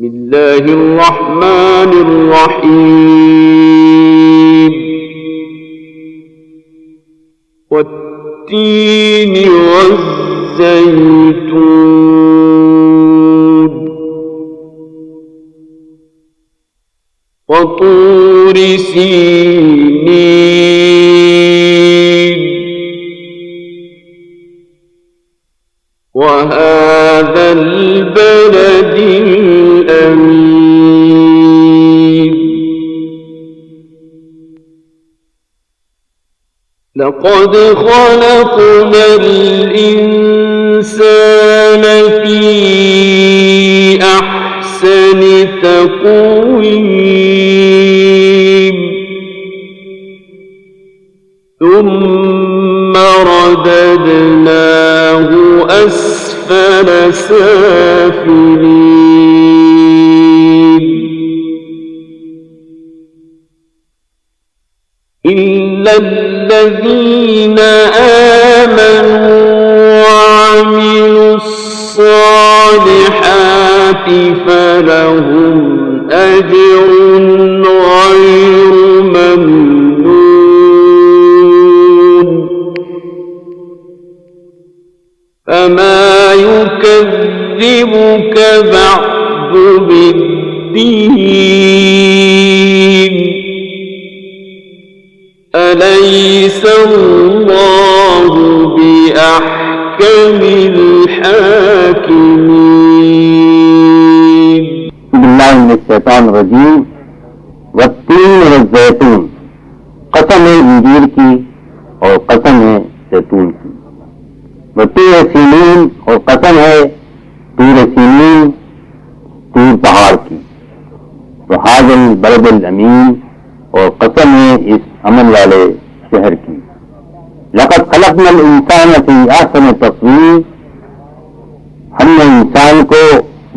بسم اللہ الرحمن الرحیم والتین والزیتون وطور سینین وهذا البلد الأمين لقد خلقنا الإنسان في أحسن تقويم ثم رددناه أسفل سافلين إلا الذين آمنوا وعملوا الصالحات فلهم أجر غير ممنون فما يكذبك بعد بالدين أليس الله بأحكم الحاكمين بالله من الشیطان الرجیم والتین والزیتون قسم ہے انجیر کی اور قسم ہے زیتون کی وطور سینین اور قسم ہے طور سینین طور پہاڑ کی وہذا البلد الامین اور قسم ہے اس امن والے شہر کی لقد خلقنا الانسان فی احسن تقویم ہم نے انسان کو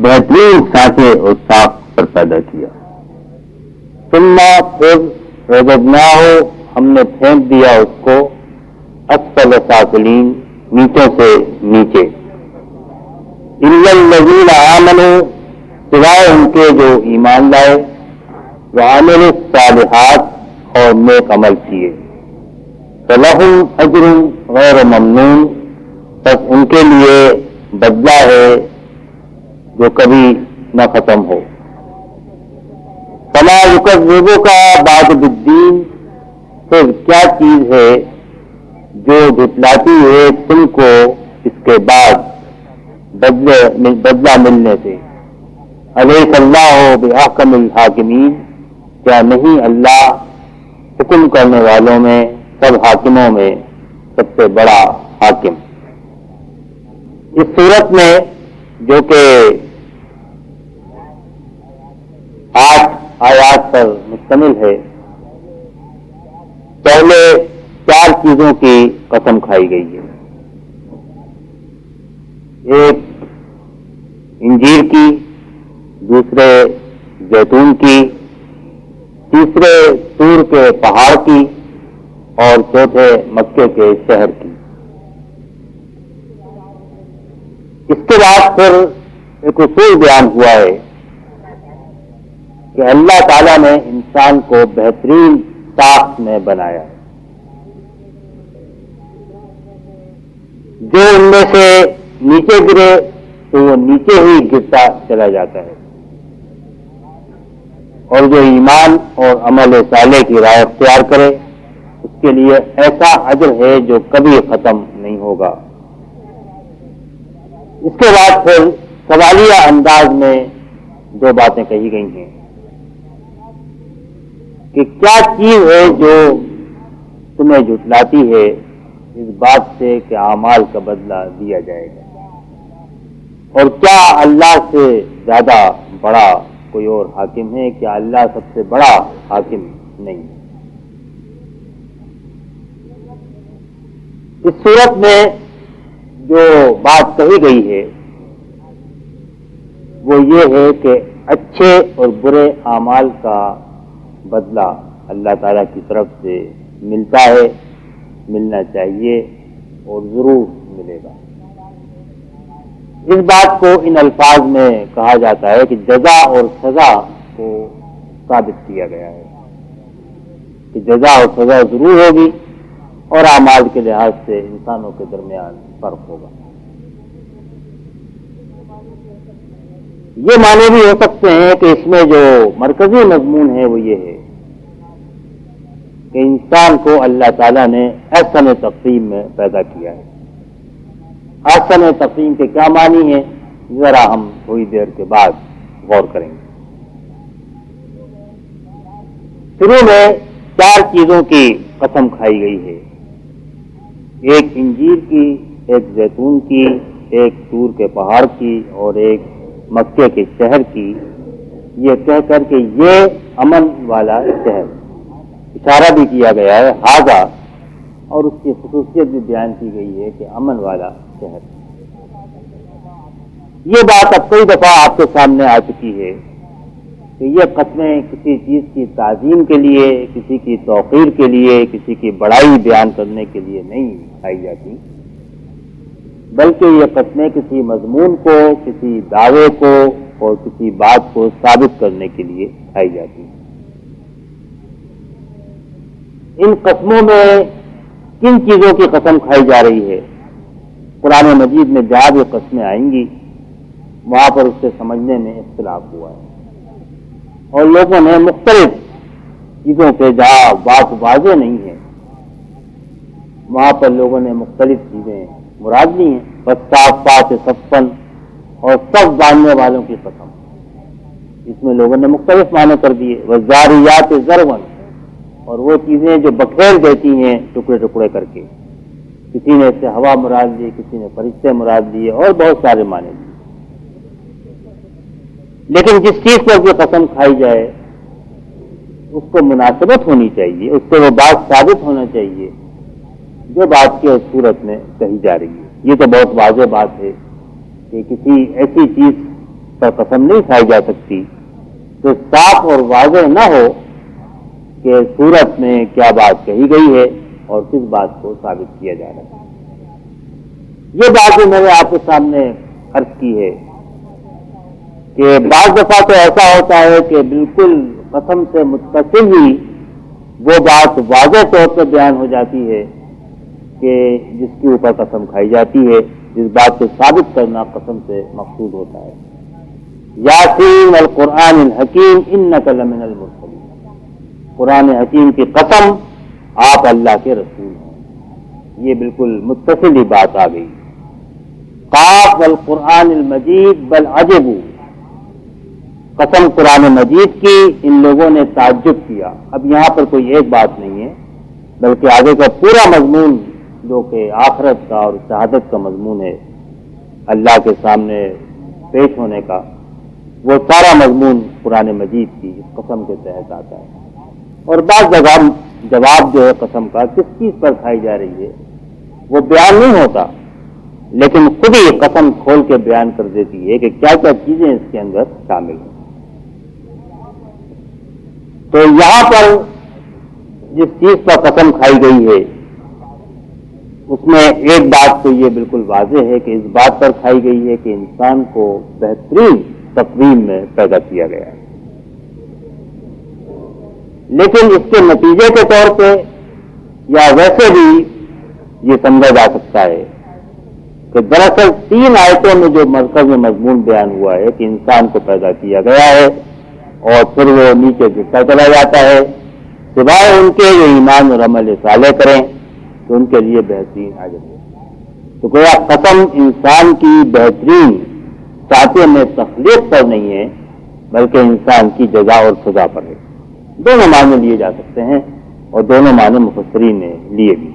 بہترین سانچے اور ساخت پر پیدا کیا ثم پھر رددناہ ہم نے پھینک دیا اس کو اسفل سافلین نیچوں سے نیچے الا الذین آمنوا سوائے ان کے جو ایمان لائے وعملوا الصالحات اور نیک عمل کیے فلہم اجر غیر ممنون بس ان کے لیے بدلہ ہے جو کبھی نہ ختم ہو فما یکذبک بعد بالدین پھر کیا چیز ہے جو جھٹلاتی ہے تم کو اس کے بعد بدلہ ملنے سے الیس اللہ بأحکم الحاکمین کیا نہیں اللہ حکم کرنے والوں میں سب حاکموں میں سب سے بڑا حاکم اس صورت میں جو کہ 8 آیات پر مشتمل ہے پہلے 4 چیزوں کی قسم کھائی گئی ہے ایک انجیر کی دوسرے زیتون کی تیسرے طور کے پہاڑ کی اور چوتھے مکے کے شہر کی اس کے بعد پھر ایک اصول بیان ہوا ہے کہ اللہ تعالیٰ نے انسان کو بہترین ساخت میں بنایا ہے جو ان میں سے نیچے گرے تو وہ نیچے ہی گرتا چلا جاتا ہے اور جو ایمان اور عمل صالح کی راہ اختیار کرے اس کے لیے ایسا اجر ہے جو کبھی ختم نہیں ہوگا اس کے بعد پھر سوالیہ انداز میں 2 باتیں کہی گئی ہیں کہ کیا چیز ہے جو تمہیں جھٹلاتی ہے اس بات سے کہ اعمال کا بدلہ دیا جائے گا اور کیا اللہ سے زیادہ بڑا کوئی اور حاکم ہے؟ کیا اللہ سب سے بڑا حاکم نہیں؟ اس صورت میں جو بات کہی گئی ہے وہ یہ ہے کہ اچھے اور برے اعمال کا بدلہ اللہ تعالیٰ کی طرف سے ملتا ہے، ملنا چاہیے اور ضرور ملے گا۔ اس بات کو ان الفاظ میں کہا جاتا ہے کہ جزا اور سزا کو ثابت کیا گیا ہے کہ جزا اور سزا ضرور ہوگی اور اعمال کے لحاظ سے انسانوں کے درمیان فرق ہوگا۔ یہ معنی بھی ہو سکتے ہیں کہ اس میں جو مرکزی مضمون ہے وہ یہ ہے کہ انسان کو اللہ تعالیٰ نے احسن تقویم میں پیدا کیا ہے۔ احسن تقویم کے کیا معنی ہے ذرا ہم تھوڑی دیر کے بعد غور کریں گے۔ شروع میں 4 چیزوں کی قسم کھائی گئی ہے، ایک انجیر کی، ایک زیتون کی، ایک طور کے پہاڑ کی اور ایک مکے کے شہر کی، یہ کہہ کر کہ یہ امن والا شہر، اشارہ بھی کیا گیا ہے ہاذا، اور اس کی خصوصیت بھی بیان کی گئی ہے کہ امن والا شہر۔ یہ بات اب کئی دفعہ آپ کے سامنے آ چکی ہے کہ یہ قسمیں کسی چیز کی تعظیم کے لیے، کسی کی توقیر کے لیے، کسی کی بڑائی بیان کرنے کے لیے نہیں کھائی جاتی، بلکہ یہ قسمیں کسی مضمون کو، کسی دعوے کو اور کسی بات کو ثابت کرنے کے لیے کھائی جاتی ہیں۔ ان قسموں میں کن چیزوں کی قسم کھائی جا رہی ہے؟ قرآن مجید میں جہاں بھی قسمیں آئیں گی وہاں پر اس سے سمجھنے میں اختلاف ہوا ہے، اور لوگوں نے مختلف چیزوں سے جہاں بات واضح نہیں ہے وہاں پر لوگوں نے مختلف چیزیں مراد لی ہیں۔ والصافات صفا اور صف باندھنے والوں کی قسم، اس میں لوگوں نے مختلف معنی کر دیے۔ والذاریات ذروا، اور وہ چیزیں جو بکھیر دیتی ہیں ٹکڑے ٹکڑے کر کے، کسی نے اس سے ہوا مراد لی، کسی نے فرشتے مراد لیے اور بہت سارے معنی لیے۔ لیکن جس چیز پر بھی قسم کھائی جائے اس کو مناسبت ہونی چاہیے، اس سے وہ بات ثابت ہونا چاہیے جو بات کی صورت میں کہی جا رہی ہے۔ یہ تو بہت واضح بات ہے کہ کسی ایسی چیز پر قسم نہیں کھائی جا سکتی جو صاف اور واضح نہ ہو کہ صورت میں کیا بات کہی گئی ہے اور کس بات کو ثابت کیا جا رہا ہے۔ یہ بات جو میں نے آپ کے سامنے عرض کی ہے کہ بعض دفعہ تو ایسا ہوتا ہے کہ بالکل قسم سے متصل ہی وہ بات واضح طور پر بیان ہو جاتی ہے کہ جس کے اوپر قسم کھائی جاتی ہے، جس بات کو ثابت کرنا قسم سے مقصود ہوتا ہے۔ یاسین القرآن الحکیم انک لمن المرسلین، قرآن حکیم کی قسم آپ اللہ کے رسول ہیں، یہ بالکل متصل ہی بات آ گئی۔ قاف والقرآن المجید بل عجبوا، قسم قرآن مجید کی، ان لوگوں نے تعجب کیا۔ اب یہاں پر کوئی ایک بات نہیں ہے بلکہ آگے کا پورا مضمون جو کہ آخرت کا اور شہادت کا مضمون ہے، اللہ کے سامنے پیش ہونے کا، وہ سارا مضمون قرآن مجید کی اس قسم کے تحت آتا ہے۔ اور بعض جگہ جواب جو ہے قسم کا کس چیز پر کھائی جا رہی ہے وہ بیان نہیں ہوتا، لیکن خود ہی قسم کھول کے بیان کر دیتی ہے کہ کیا کیا چیزیں اس کے اندر شامل ہیں۔ تو یہاں پر جس چیز پر قسم کھائی گئی ہے اس میں ایک بات تو یہ بالکل واضح ہے کہ اس بات پر کھائی گئی ہے کہ انسان کو بہترین تقویم میں پیدا کیا گیا ہے، لیکن اس کے نتیجے کے طور پہ یا ویسے بھی یہ سمجھا جا سکتا ہے کہ دراصل 3 آیتوں میں جو مرکز میں مضمون بیان ہوا ہے کہ انسان کو پیدا کیا گیا ہے اور پھر وہ نیچے گرتا چلا جاتا ہے، سوائے ان کے جو ایمان اور عمل صالح کریں تو ان کے لیے بہترین اجر ہے۔ تو گویا قسم انسان کی بہترین ساتھ میں تخلیق پر نہیں ہے بلکہ انسان کی جزا اور سزا پر ہے۔ دونوں معنی لیے جا سکتے ہیں اور دونوں معنی مفسرین نے لیے بھی۔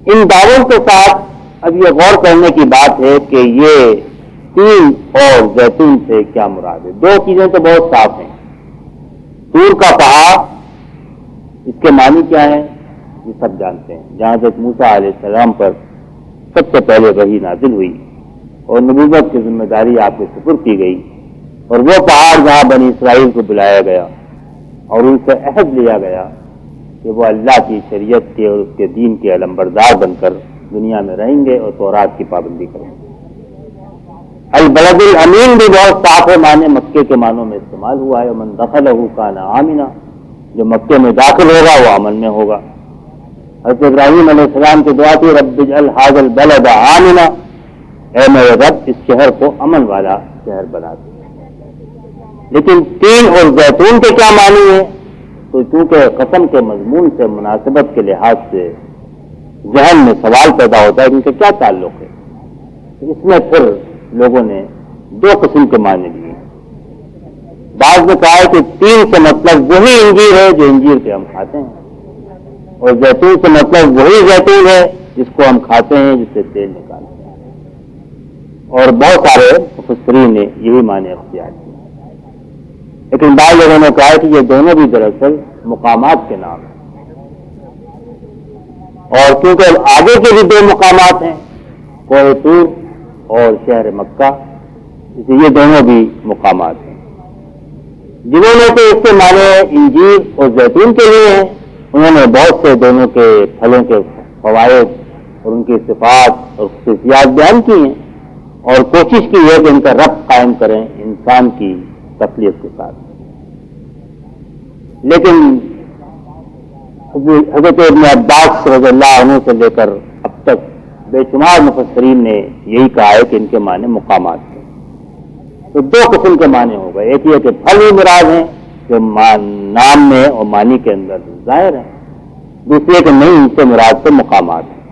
ان دعووں کے ساتھ اب یہ غور کرنے کی بات ہے کہ یہ تین اور زیتون سے کیا مراد ہے۔ 2 چیزیں تو بہت صاف ہیں، طور کا پہاڑ، اس کے معنی کیا ہے یہ سب جانتے ہیں۔ جہاں حضرت موسیٰ علیہ السلام پر سب سے پہلے وحی نازل ہوئی اور نبوت کی ذمہ داری آپ کے سپرد کی گئی، اور وہ پہاڑ جہاں بنی اسرائیل کو بلایا گیا اور ان سے عہد لیا گیا کہ وہ اللہ کی شریعت کے اور اس کے دین کے علمبردار بن کر دنیا میں رہیں گے اور تورات کی پابندی کریں گے۔ البلد الامین بھی بہت صاف معنی مکے کے معنوں میں استعمال ہوا ہے، من دخلہ کان آمنا، جو مکے میں داخل ہوگا وہ امن میں ہوگا۔ حضرت ابراہیم علیہ السلام کی دعا تھی رب اجعل ھذا البلد آمنا، اے میرے رب اس شہر کو امن والا شہر بنا دے۔ لیکن تین اور زیتون کے کیا معنی ہے؟ تو چونکہ قسم کے مضمون سے مناسبت کے لحاظ سے ذہن میں سوال پیدا ہوتا ہے کہ ان کا کیا تعلق ہے، اس میں پھر لوگوں نے دو قسم کے معنی لیے۔ بعض نے کہا ہے کہ تین سے مطلب وہی انجیر ہے جو انجیر کے ہم کھاتے ہیں، اور زیتون سے مطلب وہی زیتون ہے جس کو ہم کھاتے ہیں، جس سے تیل نکالتے ہیں، اور بہت سارے مفسرین نے یہی معنی اختیار کیے۔ لیکن بعض لوگوں نے کہا کہ یہ دونوں بھی دراصل مقامات کے نام ہیں، اور کیونکہ آگے کے بھی دو مقامات ہیں، کوہ طور اور شہر مکہ، اس لیے یہ دونوں بھی مقامات ہیں۔ جنہوں نے تو اس کے معنی انجیر اور زیتون کے لیے ہیں، انہوں نے بہت سے دونوں کے پھلوں کے فوائد اور ان کی صفات اور خصوصیات بیان کی ہیں، اور کوشش کی ہے کہ ان کا ربط قائم کریں انسان کی تخلیق کے ساتھ۔ لیکن حضرت ابن عباس رضی اللہ عنہ سے لے کر اب تک بے شمار مفسرین نے یہی کہا ہے کہ ان کے معنی مقامات ہیں۔ تو دو قسم کے معنی ہو گئے، ایک یہ کہ پھل ہی مراد ہیں جو نام میں اور معنی کے اندر ظاہر ہیں، دوسرے کہ نہیں، ان سے مراد سے مقامات ہیں۔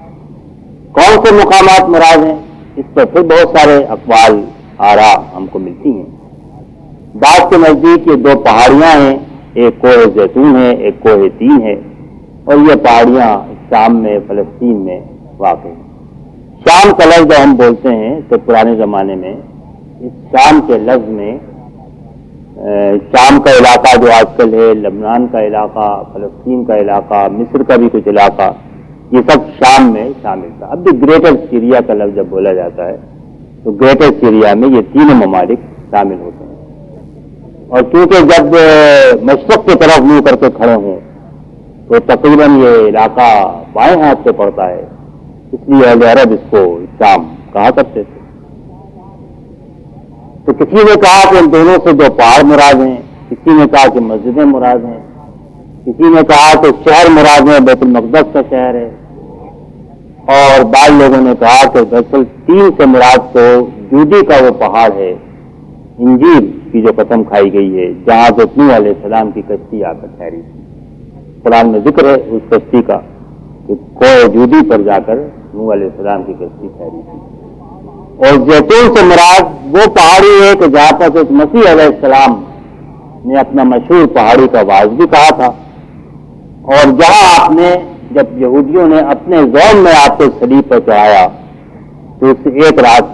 کون سے مقامات مراد ہیں، اس پر پھر بہت سارے اقوال آراء ہم کو ملتی ہیں۔ بعض کے نزدیک یہ دو پہاڑیاں ہیں، ایک کوہ زیتون ہے، ایک کوہ تین ہے، اور یہ پہاڑیاں شام میں، فلسطین میں واقع ہیں۔ شام کا لفظ جو ہم بولتے ہیں تو پرانے زمانے میں اس شام کے لفظ میں شام کا علاقہ جو آج کل ہے، لبنان کا علاقہ، فلسطین کا علاقہ، مصر کا بھی کچھ علاقہ، یہ سب شام میں شامل تھا۔ اب بھی گریٹر سیریا کا لفظ جب بولا جاتا ہے تو گریٹر سیریا میں یہ تینوں ممالک شامل ہوتے ہیں، اور کیونکہ جب مشرق کی طرف منہ کر کے کھڑے ہوں تو تقریباً یہ علاقہ بائیں ہاتھ سے پڑتا ہے، اس لیے اہل عرب اس کو شام کہا کرتے تھے۔ تو کسی نے کہا کہ ان دونوں سے دو پہاڑ مراد ہیں، کسی نے کہا کہ مسجدیں مراد ہیں، کسی نے کہا کہ شہر مراد ہے، بیت المقدس کا شہر ہے، اور بعض لوگوں نے کہا کہ دراصل تین سے مراد تو جودی کا وہ پہاڑ ہے، انجیل کی جو قسم کھائی گئی ہے، جہاں سے نوح علیہ السلام کی کشتی آ کر ٹھہری تھی۔ قرآن میں ذکر ہے اس کشتی کا کہ کوہ جودی پر جا کر نوح علیہ السلام کی کشتی ٹھہری تھی۔ اور زیتون سے مراد وہ پہاڑی ہے کہ جہاں پر ایک مسیح علیہ السلام نے اپنا مشہور پہاڑی کا واعظ بھی کہا تھا، اور جہاں آپ نے جب یہودیوں نے اپنے زوم میں آپ کو صلیب پر چڑھایا تو اس سے ایک رات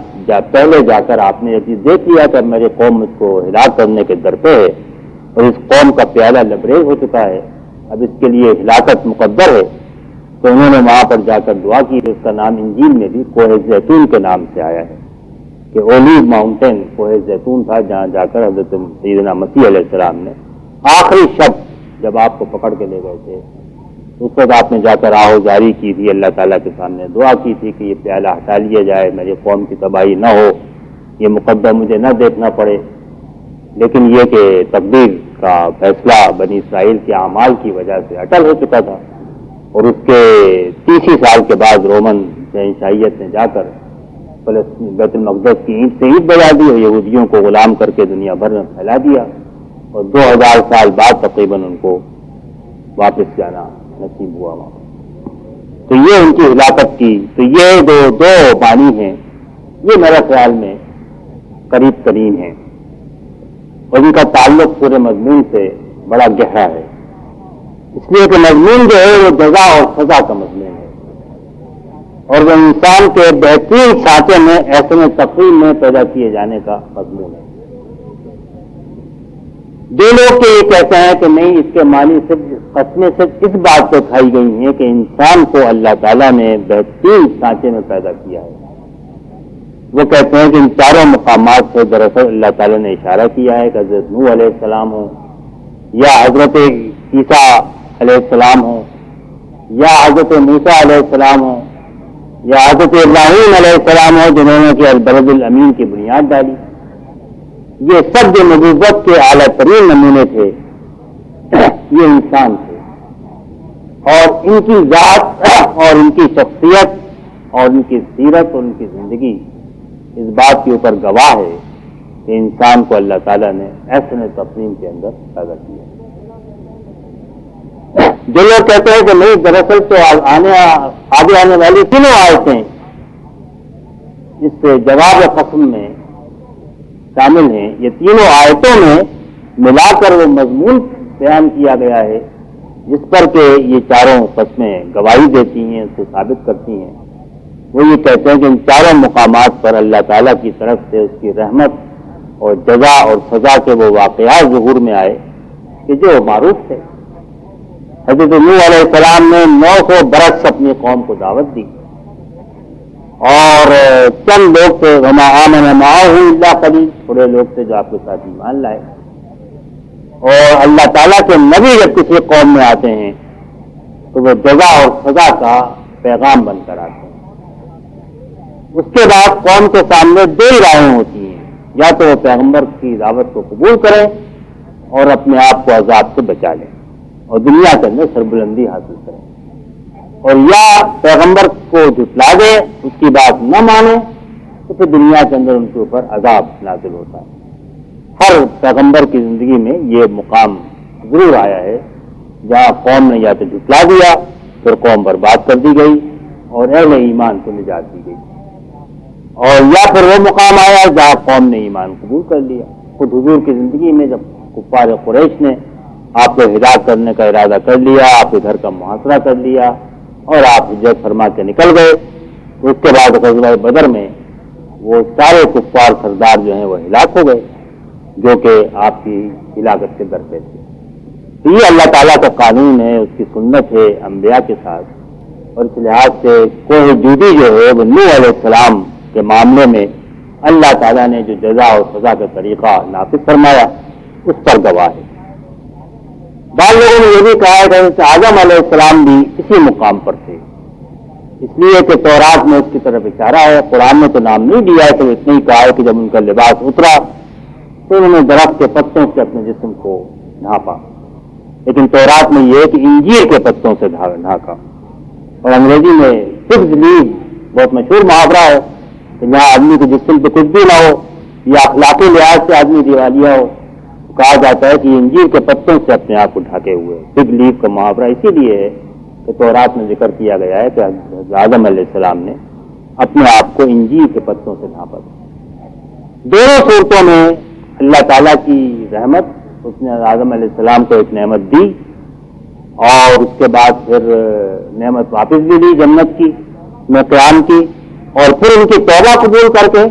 پہلے جا کر آپ نے یہ چیز دیکھ لیا کہ میرے قوم اس کو ہلاک کرنے کے در پہ ہے، اور اس قوم کا پیالہ لبریز ہو چکا ہے، اب اس کے لیے ہلاکت مقدر ہے۔ تو انہوں نے وہاں پر جا کر دعا کی، اس کا نام انجیل میں بھی کوہ زیتون کے نام سے آیا ہے کہ اولیو ماؤنٹین کوہ زیتون تھا، جہاں جا کر حضرت سیدنا مسیح علیہ السلام نے آخری شب جب آپ کو پکڑ کے لے گئے تھے، اس وقت آپ نے جا کر آہو جاری کی تھی، اللہ تعالیٰ کے سامنے دعا کی تھی کہ یہ پیالہ ہٹا لیا جائے، میری قوم کی تباہی نہ ہو، یہ مقدر مجھے نہ دیکھنا پڑے۔ لیکن یہ کہ تقدیر کا فیصلہ بنی اسرائیل کے اعمال کی وجہ سے اٹل ہو چکا تھا، اور اس کے 30 سال کے بعد رومن شہنشاہیت نے جا کر فلسطین بیت المقدس کی اینٹ سے اینٹ بجا دی اور یہودیوں کو غلام کر کے دنیا بھر میں پھیلا دیا، اور 2000 سال بعد تقریباً ان کو واپس جانا نصیب ہوا وہاں۔ تو یہ ان کی ہلاکت کی، تو یہ دو معنی ہیں، یہ میرے خیال میں قریب ترین ہیں، اور ان کا تعلق پورے مضمون سے بڑا گہرا ہے، اس لیے کہ مضمون جو ہے وہ جزا اور سزا کا مضمون ہے، اور وہ انسان کے بہترین سانچے میں ایسے میں تقویم میں پیدا کیے جانے کا مضمون ہے۔ دو لوگ یہ کہتے ہیں کہ نہیں، اس کے معنی صرف قسمیں صرف اس بات پہ کھائی گئی ہیں کہ انسان کو اللہ تعالیٰ نے بہترین سانچے میں پیدا کیا ہے۔ وہ کہتے ہیں کہ ان چاروں مقامات سے دراصل اللہ تعالیٰ نے اشارہ کیا ہے کہ حضرت نوح علیہ السلام ہو، یا حضرت عیسیٰ علیہ السلام ہو، یا حضرت موسیٰ علیہ السلام ہو، یا حضرت ابراہیم علیہ السلام ہو جنہوں نے کہ البلد الامین کی بنیاد ڈالی، یہ سب جو نبوت کے اعلیٰ ترین نمونے تھے یہ انسان تھے، اور ان کی ذات اور ان کی شخصیت اور ان کی سیرت اور ان کی زندگی اس بات کے اوپر گواہ ہے کہ انسان کو اللہ تعالیٰ نے احسن تقسیم کے اندر پیدا کیا۔ جو لوگ کہتے ہیں کہ نہیں، دراصل تو آگے آنے والی تینوں آیتیں اس سے جواب قسم میں شامل ہیں۔ یہ تینوں آیتوں میں ملا کر وہ مضمون بیان کیا گیا ہے جس پر کہ یہ چاروں قسمیں گواہی دیتی ہیں، اس سے ثابت کرتی ہیں۔ وہ یہ کہتے ہیں کہ ان چاروں مقامات پر اللہ تعالیٰ کی طرف سے اس کی رحمت اور جزا اور سزا کے وہ واقعات ظہور میں آئے کہ جو معروف تھے۔ حضرت نوح علیہ السلام نے 900 برس اپنی قوم کو دعوت دی، اور چند لوگ تھے، وما آمن معہ الا قلیل، تھوڑے لوگ تھے جو آپ کے ساتھ ایمان لائے۔ اور اللہ تعالیٰ کے نبی جب کسی قوم میں آتے ہیں تو وہ جزا اور سزا کا پیغام بن کر آتے ہیں۔ اس کے بعد قوم کے سامنے دو ہی راہیں ہوتی ہیں، یا تو وہ پیغمبر کی دعوت کو قبول کریں اور اپنے آپ کو عذاب سے بچا لیں اور دنیا کے اندر سربلندی حاصل کریں، اور یا پیغمبر کو جھٹلا دیں، اس کی بات نہ مانیں تو پھر دنیا کے اندر ان کے اوپر عذاب نازل ہوتا ہے۔ ہر پیغمبر کی زندگی میں یہ مقام ضرور آیا ہے جہاں قوم نے یا تو جھٹلا دیا، پھر قوم برباد کر دی گئی اور اہل ایمان کو نجات دی گئی، اور یا پھر وہ مقام آیا جہاں قوم نے ایمان قبول کر لیا۔ خود حضور کی زندگی میں جب کفار قریش نے آپ کو ہدایت کرنے کا ارادہ کر لیا، آپ ادھر کا محاصرہ کر لیا اور آپ ہجرت فرما کے نکل گئے، تو اس کے بعد غزوہ بدر میں وہ سارے کفار سردار جو ہیں وہ ہلاک ہو گئے جو کہ آپ کی ہلاکت کے در پہ تھے۔ تو یہ اللہ تعالیٰ کا قانون ہے، اس کی سنت ہے انبیاء کے ساتھ، اور اس لحاظ سے کوہ جودی جو ہے وہ نوح علیہ السلام کے معاملے میں اللہ تعالیٰ نے جو جزا اور سزا کا طریقہ نافذ فرمایا اس پر گواہ ہے۔ بعض لوگوں نے یہ بھی کہا ہے کہ حضرت آدم علیہ السلام بھی اسی مقام پر تھے، اس لیے کہ تورات میں اس کی طرف اشارہ ہے، قرآن میں تو نام نہیں دیا ہے، تو اتنا ہی کہا ہے کہ جب ان کا لباس اترا تو انہوں نے درخت کے پتوں سے اپنے جسم کو ڈھانپا، لیکن تورات میں یہ ہے کہ انجیر کے پتوں سے ڈھانکا۔ اور انگریزی میں فکس لیو بہت مشہور محاورہ ہے کہ جہاں آدمی کو جسم پہ کچھ بھی نہ ہو یا اخلاقی لحاظ سے آدمی دیوالیہ ہو، کہا جاتا ہے کہ انجیر کے پتوں سے اپنے آپ کو ڈھانکے ہوئے۔ فگ لیو کا محاورہ اسی لیے ہے کہ تورات میں ذکر کیا گیا ہے کہ حضرت آدم علیہ السلام نے اپنے آپ کو انجیر کے پتوں سے ڈھانپا تھا۔ دونوں صورتوں میں اللہ تعالیٰ کی رحمت، اس نے آدم علیہ السلام کو ایک نعمت دی اور اس کے بعد پھر نعمت واپس بھی دی جنت کی، میں قیام کی، اور پھر ان کی توبہ قبول کر کے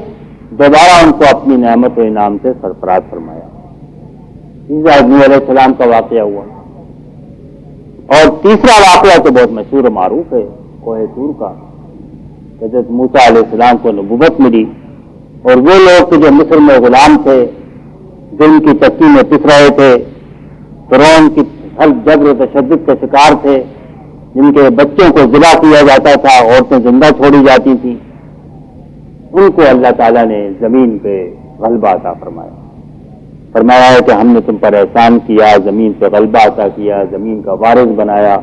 دوبارہ ان کو اپنی نعمت و انعام سے سرفراز فرمایا۔ نوح علیہ السلام کا واقعہ ہوا، اور تیسرا واقعہ تو بہت مشہور و معروف ہے کوہ طور کا، حضرت موسیٰ علیہ السلام کو نبوت ملی، اور وہ لوگ جو مصر میں غلام تھے، دن کی چکی میں پس رہے تھے، فرعون کی ہر جبر و تشدد کے شکار تھے، جن کے بچوں کو ذبح کیا جاتا تھا، عورتیں زندہ چھوڑی جاتی تھیں، ان کو اللہ تعالیٰ نے زمین پہ غلبہ عطا فرمایا ہے کہ ہم نے تم پر احسان کیا، زمین پہ غلبہ عطا کیا، زمین کا وارث بنایا۔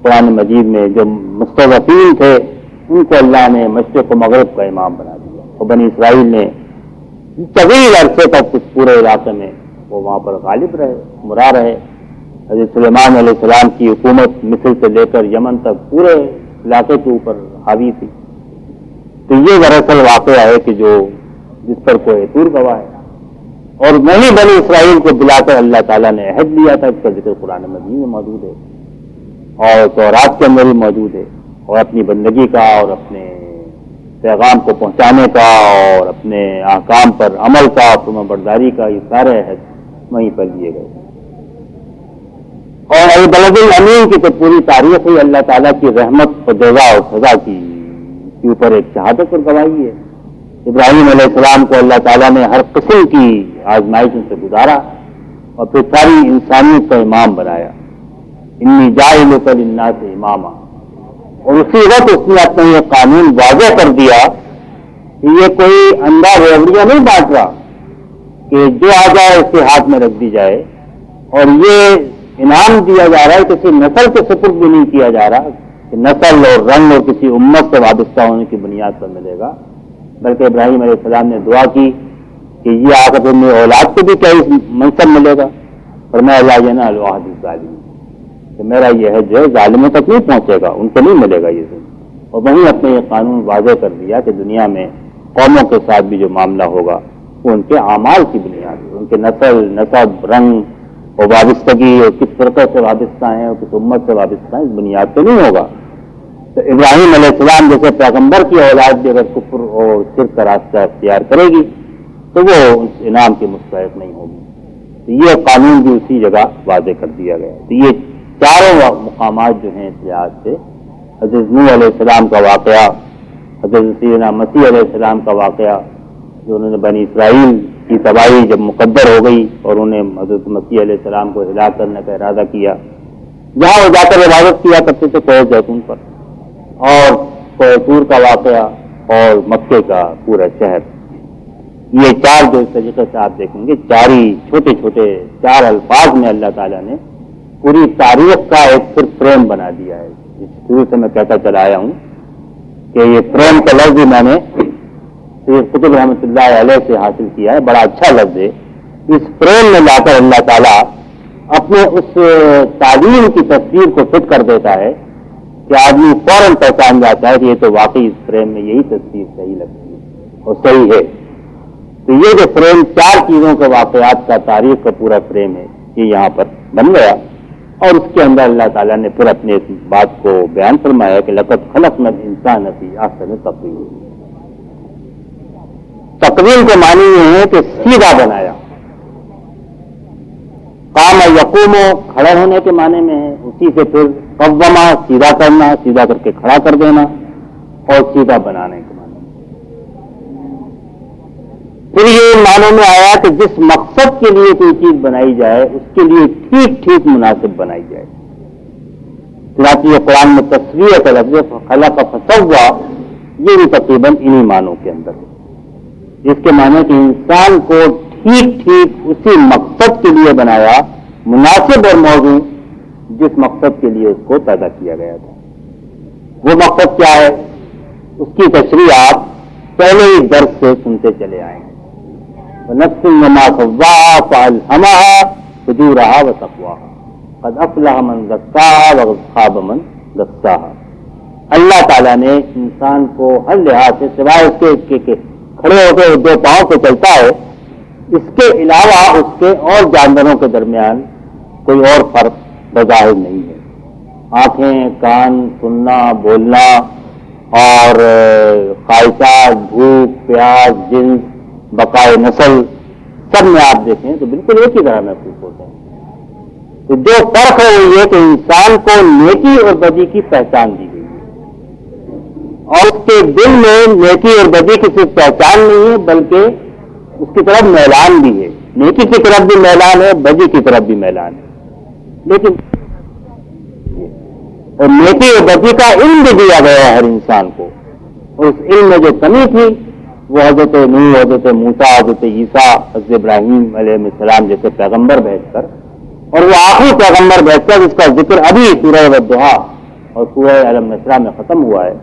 قرآن مجید میں جو مستضعفین تھے ان کو اللہ نے مشرق و مغرب کا امام بنا دیا، اور بنی اسرائیل نے طویل عرصے تک اس پورے علاقے میں وہ وہاں پر غالب رہے، مرا رہے۔ حضرت سلیمان علیہ السلام کی حکومت مصر سے لے کر یمن تک پورے علاقے کے اوپر حاوی تھی۔ تو یہ دراصل واقعہ ہے کہ جو جس پر کوہ طور گواہ ہے، اور وہی بنی اسرائیل کو بلا کر اللہ تعالیٰ نے عہد لیا تھا، اس کا ذکر قرآن مجید میں موجود ہے اور تورات کے اندر بھی موجود ہے، اور اپنی بندگی کا اور اپنے پیغام کو پہنچانے کا اور اپنے احکام پر عمل کا، فرمانبرداری کا، یہ سارے عہد وہیں پر دیے گئے۔ اور البلد الامین کی تو پوری تاریخ ہی اللہ تعالیٰ کی رحمت و جزا اور سزا کی اوپر ایک شہادت اور گواہی ہے۔ ابراہیم علیہ السلام کو اللہ تعالیٰ نے ہر قسم کی آزمائشوں سے گزارا اور پھر ساری انسانیت کا امام بنایا۔ انی جاعلک للناس اماما، اور اسی وقت اس نے اپنا یہ قانون واضح کر دیا کہ یہ کوئی اندھا ریوڑیاں نہیں بانٹ رہا کہ جو آ جائے اس کے ہاتھ میں رکھ دی جائے، اور یہ انعام دیا جا رہا ہے کسی نسل کے سپرد بھی نہیں کیا جا رہا کہ نسل اور رنگ اور کسی امت سے وابستہ ہونے کی بنیاد پر ملے گا، بلکہ ابراہیم علیہ السلام نے دعا کی کہ یہ آخر میں اولاد کو بھی کیا منصب ملے گا، اور میں اللہ جنا الواحد الظالم، کہ میرا یہ ہے جو ظالموں تک نہیں پہنچے گا، ان کو نہیں ملے گا یہ ظلم۔ اور وہیں اپنے یہ قانون واضح کر دیا کہ دنیا میں قوموں کے ساتھ بھی جو معاملہ ہوگا وہ ان کے اعمال کی بنیاد ہے، ان کے نسل، نسب، رنگ اور وابستگی اور کس فرقے سے وابستہ ہیں اور کس امت سے وابستہ ہیں اس بنیاد پہ نہیں ہوگا۔ تو ابراہیم علیہ السلام جیسے پیغمبر کی اولاد بھی اگر کفر اور شرک کا راستہ اختیار کرے گی تو وہ اس انعام کے مستحق نہیں ہوگی۔ تو یہ قانون بھی اسی جگہ واضح کر دیا گیا۔ تو یہ چاروں مقامات جو ہیں اس لحاظ سے، حضرت نوح علیہ السلام کا واقعہ، حضرت سیدنا مسیح علیہ السلام کا واقعہ جو انہوں نے بنی اسرائیل کی تباہی جب مقدر ہو گئی اور انہیں حضرت مسیح علیہ السلام کو ہلاک کرنے کا ارادہ کیا، جہاں وہ جا کر عبادت کیا کرتے تھے کوہ زیتون پر، اور کوہ طور کا واقعہ اور مکے کا پورا شہر، یہ چار جو اس طریقے سے آپ دیکھیں گے چار ہی چھوٹے چھوٹے چار الفاظ میں اللہ تعالیٰ نے پوری تاریخ کا ایک پھر فریم بنا دیا ہے۔ شروع سے میں کہتا چلا آیا ہوں کہ یہ فریم کا لفظ بھی میں نے سید قطب رحمۃ اللہ علیہ سے حاصل کیا ہے، بڑا اچھا لفظ ہے۔ اس فریم میں لا کر اللہ تعالیٰ اپنے اس تعلیم کی تصویر کو فٹ کر دیتا ہے کہ آدمی فوراً پہچان جاتا ہے کہ یہ تو واقعی اس فریم میں یہی تصویر صحیح لگتی ہے اور صحیح ہے۔ تو یہ جو فریم چار چیزوں کے واقعات کا تاریخ کا پورا فریم ہے یہ یہاں پر بن گیا، اور اس کے اندر اللہ تعالیٰ نے پھر اپنے اس بات کو بیان فرمایا کہ لقد خلقنا الانسان فی احسن تقویم۔ تقویم کے معنی یہ ہے کہ سیدھا بنایا، قام یقوم کھڑا ہونے کے معنی میں ہے، اسی سے پھر قوما سیدھا کرنا، سیدھا کر کے کھڑا کر دینا، اور سیدھا بنانے کے معنی۔ پھر یہ معنی میں آیا کہ جس مقصد کے لیے کوئی چیز بنائی جائے اس کے لیے ٹھیک ٹھیک مناسب بنائی جائے۔ چنانچہ یہ قرآن میں تصویر کا لفظ خلق فسوا یہ بھی تقریباً انہی معنوں کے اندر ہے، جس کے معنی کہ انسان کو ٹھیک ٹھیک اسی مقصد کے لیے بنایا، مناسب اور موزوں جس مقصد کے لیے اس کو پیدا کیا گیا تھا۔ وہ مقصد کیا ہے اس کی تشریح آپ پہلے ہی درس سے سنتے چلے آئے ہیں۔ وَنَفْسٍ وَمَا سَوَّاهَا فَأَلْهَمَهَا فُجُورَهَا وَتَقْوَاهَا قَدْ أَفْلَحَ مَنْ زَكَّاهَا وَقَدْ خَابَ مَنْ دَسَّاهَا۔ اللہ تعالیٰ نے انسان کو ہر لحاظ سے سوائے اس کے کہ کھڑے ہو کے دو پاؤں سے چلتا ہے، اس کے علاوہ اس کے اور جانوروں کے درمیان کوئی اور فرق بظاہر نہیں ہے۔ آنکھیں، کان، سننا، بولنا اور خواہشات، بھوک، پیاس، جنس، بقائے نسل، سب میں آپ دیکھیں تو بالکل ایک ہی طرح محسوس ہوتے ہیں۔ تو جو فرق ہے وہ یہ کہ انسان کو نیکی اور بدی کی پہچان دی گئی ہے، اور اس کے دل میں نیکی اور بدی کی صرف پہچان نہیں ہے بلکہ اس کی طرف میلان بھی ہے، نیکی کی طرف بھی میلان ہے، بدی کی طرف بھی میلان ہے۔ لیکن اور نیکی اور بدی کا علم بھی دیا گیا ہے ہر انسان کو، اور اس علم میں جو کمی تھی وہ حضرت نوح، حضرت موسیٰ، حضرت عیسیٰ، حضرت ابراہیم علیہ السلام جیسے پیغمبر بھیج کر، اور وہ آخری پیغمبر بھیج کر جس کا ذکر ابھی سورہ والضحیٰ اور سورہ الم نشرح میں ختم ہوا ہے،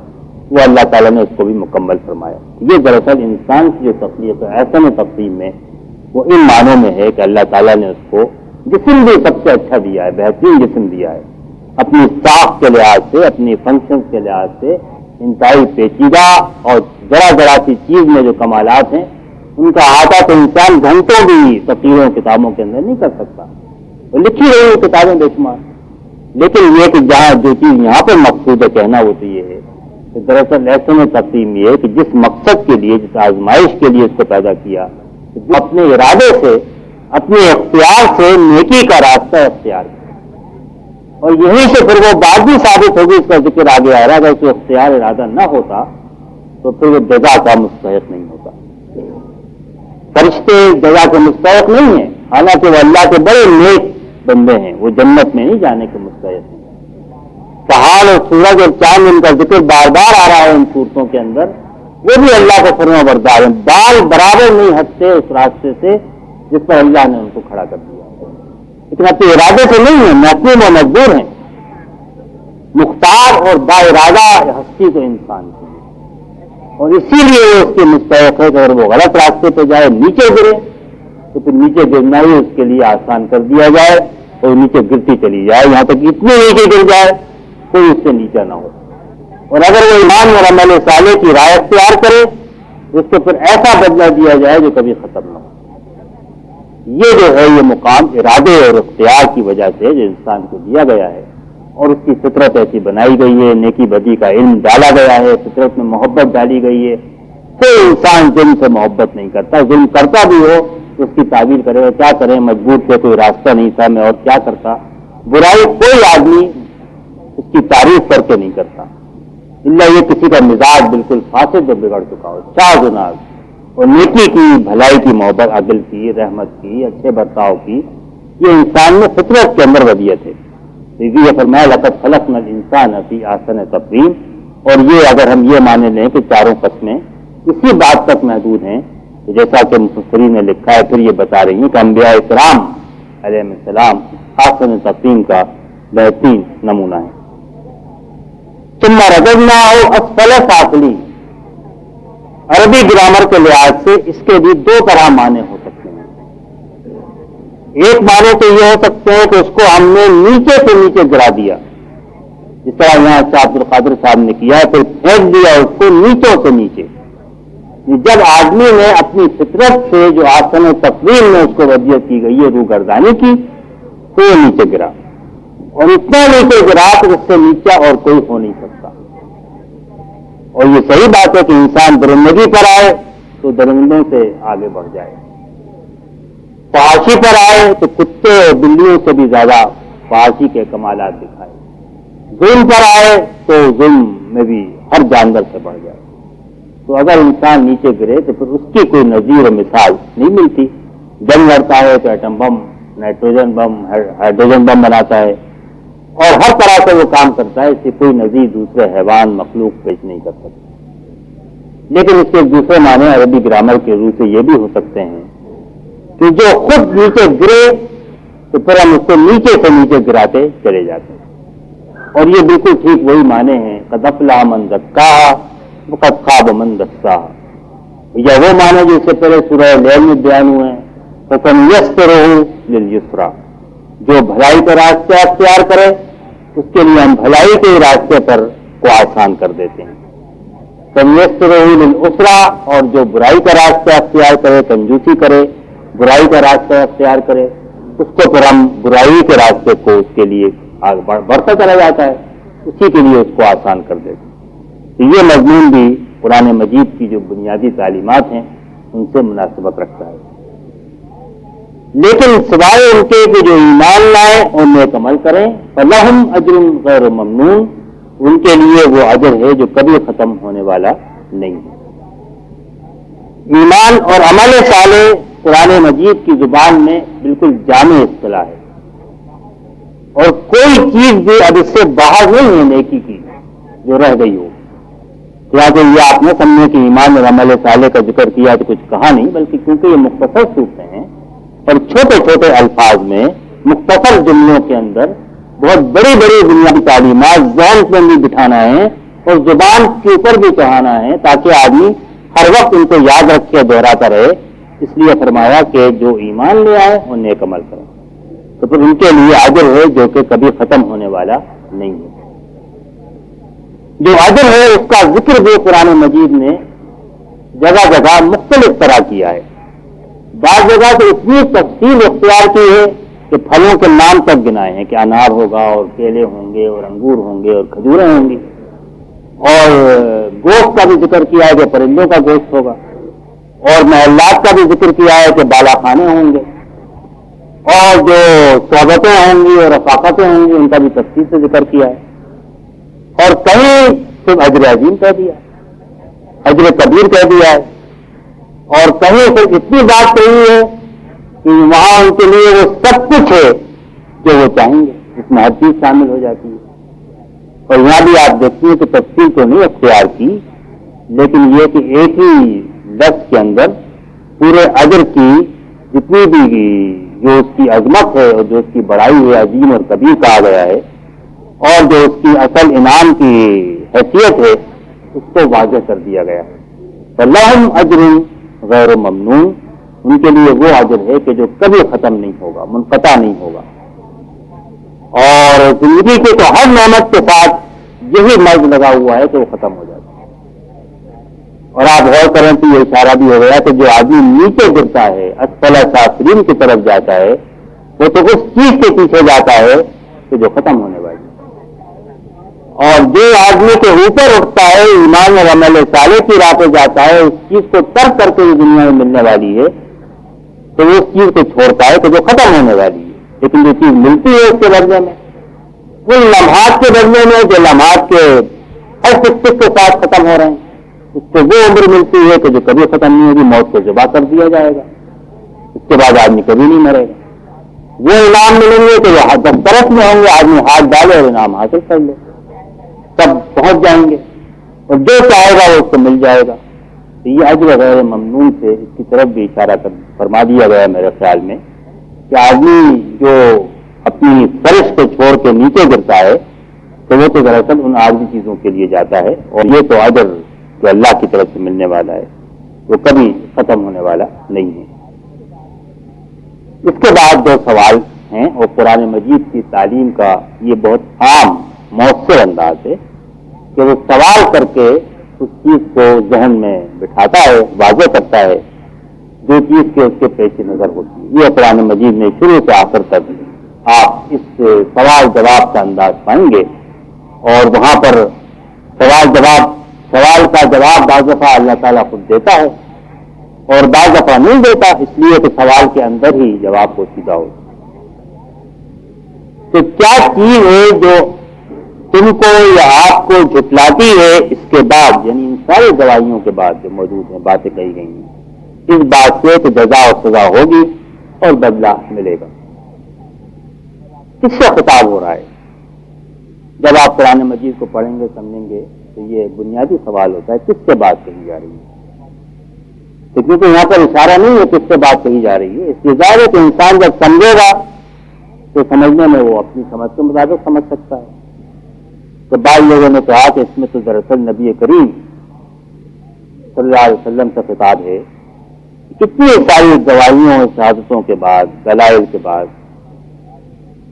وہ اللہ تعالیٰ نے اس کو بھی مکمل فرمایا۔ یہ دراصل انسان کی جو تخلیق ہے ایسے میں تقسیم میں وہ ان معنوں میں ہے کہ اللہ تعالیٰ نے اس کو جسم بھی سب سے اچھا دیا ہے، بہترین جسم دیا ہے، اپنی ساخت کے لحاظ سے، اپنی فنکشن کے لحاظ سے انتہائی پیچیدہ اور ذرا ذرا سی چیز میں جو کمالات ہیں ان کا احاطہ تو انسان گھنٹوں بھی تقریروں کتابوں کے اندر نہیں کر سکتا، وہ لکھی رہی ہیں کتابیں بے شمار۔ لیکن یہ کہ جہاں جو چیز یہاں پر مقصود ہے کہنا وہ تو یہ ہے کہ دراصل ایسے میں تقسیم یہ ہے کہ جس مقصد کے لیے، جس آزمائش کے لیے اس کو پیدا کیا، اپنے ارادے سے، اپنے اختیار سے نیکی کا راستہ اختیار کیا، اور یہیں سے پھر وہ بات بھی ثابت ہوگی، اس کا ذکر آگے آ رہا ہے، اگر کوئی اختیار ارادہ نہ ہوتا تو پھر وہ جزا کا مستحق نہیں ہوتا۔ فرشتے جزا کے مستحق نہیں ہیں، حالانکہ وہ اللہ کے بڑے نیک بندے ہیں، وہ جنت میں نہیں جانے کے مستحق ہیں۔ پہاڑ اور سورج اور چاند ان کا ذکر بار بار آ رہا ہے ان صورتوں کے اندر، وہ بھی اللہ کا فرما بردار ہیں، بال برابر نہیں ہٹتے اس راستے سے جس پر اللہ نے ان کو کھڑا کر دیا، لیکن اپنے ارادے سے نہیں ہیں، محکوم و مجبور ہیں، مختار اور با ارادہ ہستی تو انسان کی ہے، اور اسی لیے وہ اس کے مستحق ہے کہ اگر وہ غلط راستے پہ جائے، نیچے گرے، تو پھر نیچے گرنا ہی اس کے لیے آسان کر دیا جائے اور نیچے گرتی چلی جائے، یہاں تک اتنے نیچے گر جائے کوئی اس سے نیچا نہ ہو، اور اگر وہ ایمان اور عمل صالح کی رائے اختیار کرے اس کو پھر ایسا بدلہ دیا جائے جو کبھی ختم نہ ہو۔ یہ جو ہے یہ مقام ارادے اور اختیار کی وجہ سے جو انسان کو دیا گیا ہے، اور اس کی فطرت ایسی بنائی گئی ہے، نیکی بدی کا علم ڈالا گیا ہے، فطرت میں محبت ڈالی گئی ہے، کوئی انسان ظلم سے محبت نہیں کرتا، ظلم کرتا بھی ہو تو اس کی تعبیر کرے گا کیا کریں، مجبور تھے، کوئی راستہ نہیں تھا، میں اور کیا کرتا، برائی کوئی آدمی اس کی تعریف کر کے نہیں کرتا، اللہ یہ کسی کا مزاج بالکل فاسد اور بگڑ چکا ہو، شاذ و ناز، اور نیکی کی، بھلائی کی محبت، عدل کی، رحمت کی، اچھے برتاؤ کی، یہ انسان میں فطرت کے اندر ودیت ہے۔ یہ فرمایا لقد خلقنا الانسان فی احسن تقویم، اور یہ اگر ہم یہ مان لیں کہ چاروں قسمیں اسی بات تک محدود ہیں کہ جیسا کہ مفسرین نے لکھا ہے، پھر یہ بتا رہی ہیں کہ انبیاء کرام علیہ السلام احسن تقویم کا بہترین نمونہ ہے۔ ثم رددناہ اسفل سافلین، عربی گرامر کے لحاظ سے اس کے بھی دو طرح معنی ہو سکتے ہیں۔ ایک معنی تو یہ ہو سکتے ہیں کہ اس کو ہم نے نیچے سے نیچے گرا دیا، جس طرح یہاں سے عبد القادر صاحب نے کیا، پھر پھینک دیا اس کو نیچوں سے نیچے۔ جب آدمی نے اپنی فطرت سے جو آسن و تقویم میں اس کو ودیت کی گئی ہے روح گردانی کی، تو وہ نیچے گرا، اور اتنا نیچے گرا کہ اس سے نیچا اور کوئی ہو نہیں سکتا۔ اور یہ صحیح بات ہے کہ انسان درندگی پر آئے تو درندوں سے آگے بڑھ جائے، فحاشی پر آئے تو کتے اور بلیوں سے بھی زیادہ فحاشی کے کمالات دکھائے، ظلم پر آئے تو ظلم میں بھی ہر جانور سے بڑھ جائے۔ تو اگر انسان نیچے گرے تو پھر اس کی کوئی نظیر و مثال نہیں ملتی۔ جنگ لڑتا ہے تو ایٹم بم، نائٹروجن بم، ہائیڈروجن بم بناتا ہے، اور ہر طرح سے وہ کام کرتا ہے، اس سے کوئی نظیر دوسرے حیوان مخلوق پیش نہیں کر سکتا۔ لیکن اس کے ایک دوسرے معنی عربی گرامر کے روح سے یہ بھی ہو سکتے ہیں کہ جو خود نیچے گرے تو پھر ہم اس کو نیچے سے نیچے گراتے چلے جاتے ہیں، اور یہ بالکل ٹھیک وہی معنی ہیں قد افلح من زکاہا وقد خاب من دساہا، یا وہ معنی جو اس سے پہلے سورہ لیل میں بیان ہوئے ہیں فَسَنُيَسِّرُهُ لِلْيُسْرَىٰ، جو بھلائی کا راستہ اختیار کرے اس کے لیے ہم بھلائی کے راستے پر کو آسان کر دیتے ہیں، فَسَنُيَسِّرُهُ لِلْعُسْرَىٰ، اور جو برائی کا راستہ اختیار کرے، کنجوسی کرے، برائی کا راستہ اختیار کرے، اس کو پھر ہم برائی کے راستے کو اس کے لیے آگے بڑھتا چلا جاتا ہے، اسی کے لیے اس کو آسان کر دیتے ہیں۔ تو یہ مضمون بھی قرآن مجید کی جو بنیادی تعلیمات ہیں ان سے مناسبت رکھتا ہے، لیکن سوائے ان کے کہ جو ایمان لائیں اور نیک عمل کریں، فَلَهُمْ أَجْرٌ غَيْرُ مَمْنُونٌ، ان کے لیے وہ اجر ہے جو کبھی ختم ہونے والا نہیں ہے۔ ایمان اور عمل صالح قرآن مجید کی زبان میں بالکل جامع اصطلاح ہے، اور کوئی چیز بھی اب اس سے باہر نہیں ہے نیکی کی جو رہ گئی ہو۔ کہ یہ آپ نے سمجھے کہ ایمان اور عمل صالح کا ذکر کیا تو کچھ کہا نہیں، بلکہ کیونکہ یہ مختصر صورتیں ہیں اور چھوٹے چھوٹے الفاظ میں مختصر جملوں کے اندر بہت بڑی بڑی بنیادی تعلیمات ذہن میں بھی بٹھانا ہے اور زبان کے اوپر بھی چڑھانا ہے تاکہ آدمی ہر وقت ان کو یاد رکھے، دہراتا رہے۔ اس لیے فرمایا کہ جو ایمان لے آئے اور نیک عمل کریں تو پھر ان کے لیے اجر ہے جو کہ کبھی ختم ہونے والا نہیں ہے۔ جو اجر ہے اس کا ذکر بھی قرآن مجید نے جگہ جگہ مختلف طرح کیا ہے، بعض جگہ تو اتنی تفصیل اختیار کی ہے کہ پھلوں کے نام تک گنائے ہیں کہ انار ہوگا اور کیلے ہوں گے اور انگور ہوں گے اور کھجوریں ہوں گی، اور گوشت کا بھی ذکر کیا ہے کہ پرندوں کا گوشت ہوگا، اور محلات کا بھی ذکر کیا ہے کہ بالا خانے ہوں گے، اور جو صحبتیں ہوں گی اور رفاقتیں ہوں گی ان کا بھی تفصیل سے ذکر کیا ہے، اور کہیں صرف اجر عظیم کہہ دیا، اجر کبیر کہہ دیا ہے، اور کہیں صرف اتنی بات کہی ہے کہ وہاں ان کے لیے وہ سب کچھ ہے جو وہ چاہیں گے، اس میں ہر چیز شامل ہو جاتی ہے۔ اور یہاں بھی آپ دیکھتے ہیں کہ تفصیل تو نہیں اختیار کی، لیکن یہ کہ ایک ہی لفظ کے اندر پورے اجر کی جتنی بھی جو اس کی عظمت ہے اور جو اس کی بڑائی ہے عظیم اور کبیر کہا گیا ہے، اور جو اس کی اصل انعام کی حیثیت ہے اس کو واضح کر دیا گیا ہے۔ فَلَهُمْ أَجْرٌ غیر ممنون، ان کے لیے وہ اجر ہے کہ جو کبھی ختم نہیں ہوگا، منقطع نہیں ہوگا۔ اور زندگی کے تو ہر نعمت کے ساتھ یہی مرض لگا ہوا ہے کہ وہ ختم ہو جاتا ہے۔ اور آپ غور کریں تو یہ اشارہ بھی ہو گیا کہ جو آدمی نیچے گرتا ہے، اسفل سافلین کی طرف جاتا ہے، وہ تو اس چیز کے پیچھے جاتا ہے کہ جو ختم ہونے والی ہے۔ اور جو آدمی کے اوپر اٹھتا ہے، ایمان اور عمل صالح کی راہ پہ جاتا ہے، اس چیز کو ترک کر کے دنیا میں ملنے والی ہے، تو وہ اس چیز کو چھوڑتا ہے کہ جو ختم ہونے والی ہے۔ لیکن جو چیز ملتی ہے اس کے بدلے میں، ان لمحات کے بدلے میں جو لمحات کے ہر ٹک کے ساتھ ختم ہو رہے ہیں، اس کو وہ عمر ملتی ہے کہ جو کبھی ختم نہیں ہوگی، موت کو ذبح کر دیا جائے گا، اس کے بعد آدمی کبھی نہیں مرے گا۔ وہ انعام ملیں گے کہ وہ دسترس میں ہوں گے، آدمی ہاتھ ڈالے اور انعام حاصل کر لے، سب پہنچ جائیں گے، اور جو چاہے گا وہ اس کو مل جائے گا۔ تو یہ اجر غیر ممنون سے اس کی طرف بھی اشارہ فرما دیا گیا میرے خیال میں کہ آدمی جو اپنی فرش کو چھوڑ کے نیچے گرتا ہے تو وہ تو دراصل ان عارضی چیزوں کے لیے جاتا ہے، اور یہ تو اجر جو اللہ کی طرف سے ملنے والا ہے وہ کبھی ختم ہونے والا نہیں ہے۔ اس کے بعد دو سوال ہیں، اور قرآن مجید کی تعلیم کا یہ بہت عام مؤثر انداز ہے کہ وہ سوال کر کے اس چیز کو ذہن میں بٹھاتا ہے، واضح کرتا ہے جو چیز کے اس کے پیش نظر ہوتی ہے۔ یہ قرآن مجید میں شروع سے آخر تک آپ اس سوال جواب کا انداز پائیں گے، اور وہاں پر سوال کا جواب بعض دفعہ اللہ تعالیٰ خود دیتا ہے اور بعض دفعہ نہیں دیتا، اس لیے کہ سوال کے اندر ہی جواب پوشیدہ ہو۔ تو کیا چیز ہے جو تم کو یا آپ کو جھٹلاتی ہے اس کے بعد، یعنی ان ساری گواہیوں کے بعد جو موجود ہیں، باتیں کہی گئی ہیں، اس بات سے کہ جزا اور سزا ہوگی اور بدلہ ملے گا؟ کس سے خطاب ہو رہا ہے؟ جب آپ قرآن مجید کو پڑھیں گے سمجھیں گے تو یہ بنیادی سوال ہوتا ہے کس سے بات کہی جا رہی ہے؟ کیونکہ یہاں پر اشارہ نہیں ہے کس سے بات کہی جا رہی ہے، اس لیے ظاہر ہے کہ انسان جب سمجھے گا تو سمجھنے میں وہ اپنی سمجھ کے مطابق سمجھ سکتا ہے۔ تو بعض لوگوں نے کہا کہ اس میں تو دراصل نبی کریم صلی اللہ علیہ وسلم سے خطاب ہے، کتنی ساری گواہیوں اور شہادتوں کے بعد، دلائل کے بعد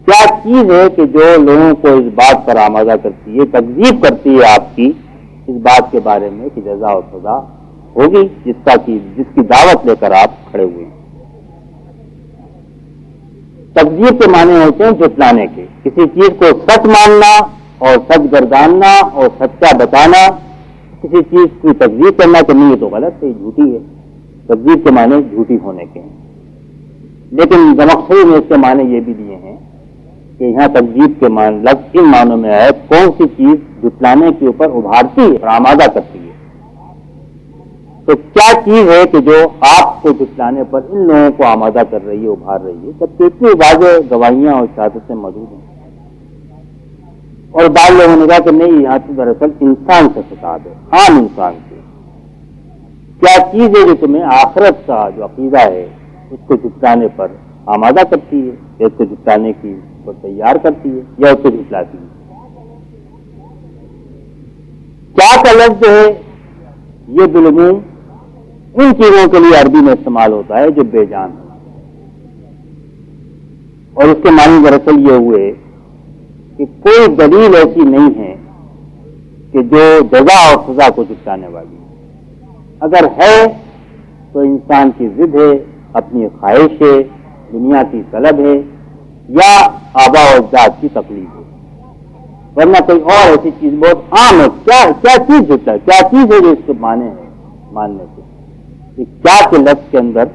کیا چیز ہے کہ جو لوگوں کو اس بات پر آمادہ کرتی ہے، تکذیب کرتی ہے آپ کی اس بات کے بارے میں کہ جزا اور سزا ہوگی جس کی دعوت لے کر آپ کھڑے ہوئے ہیں۔ تکذیب کے معنی ہوتے ہیں جھٹلانے کے، کسی چیز کو سچ ماننا اور سچ گرداننا اور سچا بتانا، کسی چیز کی تکذیب کرنا کہ نہیں یہ تو غلط ہے، یہ جھوٹی ہے۔ تکذیب کے معنی جھوٹی ہونے کے ہیں، لیکن زمخشری نے اس کے معنی یہ بھی دیے ہیں کہ یہاں تکذیب کے معنی لفظ ان معنوں میں ہے کون سی چیز جھٹلانے کے اوپر ابھارتی ہے اور آمادہ کرتی ہے۔ تو کیا چیز ہے کہ جو آپ کو جھٹلانے پر ان لوگوں کو آمادہ کر رہی ہے، ابھار رہی ہے، جبکہ اتنی واضح گواہیاں اور شہادتیں موجود ہیں۔ اور بعض لوگوں نے کہا کہ نہیں، یہاں تو دراصل انسان سے خطاب ہے، عام انسان سے۔ کیا چیز ہے جو تمہیں آخرت کا جو عقیدہ ہے اس کو جھٹلانے پر آمادہ کرتی ہے، یا اس کو جھٹلانے کی کو تیار کرتی ہے، یا اس کو جھٹلاتی ہے؟ کیا کا لفظ جو ہے یہ بالعموم ان چیزوں کے لیے عربی میں استعمال ہوتا ہے جو بے جان ہے، اور اس کے معنی دراصل یہ ہوئے کہ کوئی دلیل ایسی نہیں ہے کہ جو جزا اور سزا کو جھٹلانے والی ہے۔ اگر ہے تو انسان کی ضد ہے، اپنی خواہش ہے، دنیا کی طلب ہے، یا آباء و اجداد کی تقلید ہے، ورنہ کوئی اور ایسی چیز بہت عام ہے۔ کیا چیز جھٹلا، کیا چیز ہے جو اس کے معنی ہے ماننے سے؟ کیا کے لفظ کے اندر